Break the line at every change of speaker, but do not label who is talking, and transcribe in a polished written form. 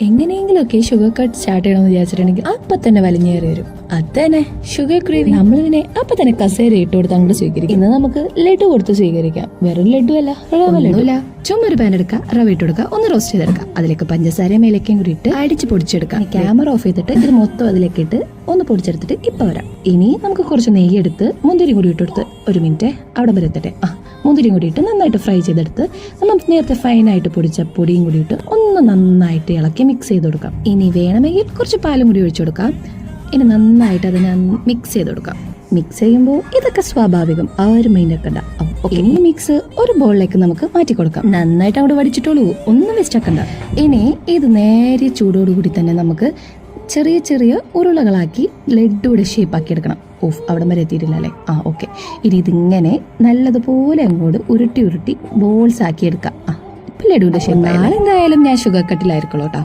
എങ്ങനെയെങ്കിലുമൊക്കെ sugar cut start ചെയ്യണമെന്ന് വിചാരിച്ചിട്ടുണ്ടെങ്കിൽ അപ്പൊ തന്നെ വലിഞ്ഞേറി വരും. അത് തന്നെ ഷുഗർ ക്രേവിംഗ്. നമ്മളിതിനെ അപ്പൊ തന്നെ കസേര ഇട്ട് കൊടുത്ത് അങ്ങോട്ട് സ്വീകരിക്കും. ഇന്ന് നമുക്ക് ലഡു കൊടുത്ത് സ്വീകരിക്കാം. വെറും ലഡു അല്ല, റവ ലഡു അല്ല. ചുമ്മാ ഒരു പാൻ എടുക്കുക, റവ ഇട്ട് കൊടുക്കുക, ഒന്ന് റോസ്റ്റ് ചെയ്തെടുക്കുക. അതിലേക്ക് പഞ്ചസാരയും ഏലക്കയും കൂടി ഇട്ട് അടിച്ച് പൊടിച്ചെടുക്കാം. ക്യാമറ ഓഫ് ചെയ്തിട്ട് ഇത് മൊത്തം അതിലേക്ക് ഇട്ട് ഒന്ന് പൊടിച്ചെടുത്തിട്ട് ഇപ്പൊ വരാം. ഇനി നമുക്ക് കുറച്ച് നെയ്യ് എടുത്ത് മുന്തിരി കൂടി ഇട്ടെടുത്ത് ഒരു മിനിറ്റ് അവിടെ വരത്തട്ടെ. മുന്തിരിയും കൂടി ഇട്ട് നന്നായിട്ട് ഫ്രൈ ചെയ്തെടുത്ത് നമ്മൾ നേരത്തെ ഫൈനായിട്ട് പൊടിച്ച പൊടിയും കൂടി ഇട്ട് ഒന്ന് നന്നായിട്ട് ഇളക്കി മിക്സ് ചെയ്ത് കൊടുക്കാം. ഇനി വേണമെങ്കിൽ കുറച്ച് പാലും കൂടി ഒഴിച്ചു കൊടുക്കാം. ഇനി നന്നായിട്ട് അതിനെ മിക്സ് ചെയ്ത് കൊടുക്കാം. മിക്സ് ചെയ്യുമ്പോൾ ഇതൊക്കെ സ്വാഭാവികം, ആ ഒരു മൈൻഡ് ഒക്കെ ഉണ്ടാവും. ഇനി മിക്സ് ഒരു ബോളിലേക്ക് നമുക്ക് മാറ്റി കൊടുക്കാം. നന്നായിട്ട് അവിടെ വടിച്ചിട്ടോളൂ, ഒന്നും വേസ്റ്റ് ആക്കണ്ട. ഇനി ഇത് നേരെ ചൂടോടുകൂടി തന്നെ നമുക്ക് ചെറിയ ചെറിയ ഉരുളകളാക്കി ലഡുവിടെ ഷേപ്പാക്കി എടുക്കണം. ഓഫ്, അവിടെ വരെ എത്തിയിട്ടില്ല അല്ലേ? ഓക്കെ. ഇനി ഇതിങ്ങനെ നല്ലതുപോലെ അങ്ങോട്ട് ഉരുട്ടി ബോൾസ് ആക്കി എടുക്കാം. ഇപ്പൊ ലഡുവിന്റെ ഷേപ്പ്. നാളെ എന്തായാലും ഞാൻ ഷുഗർ കട്ടിലായിരിക്കുള്ളൂ കേട്ടോ.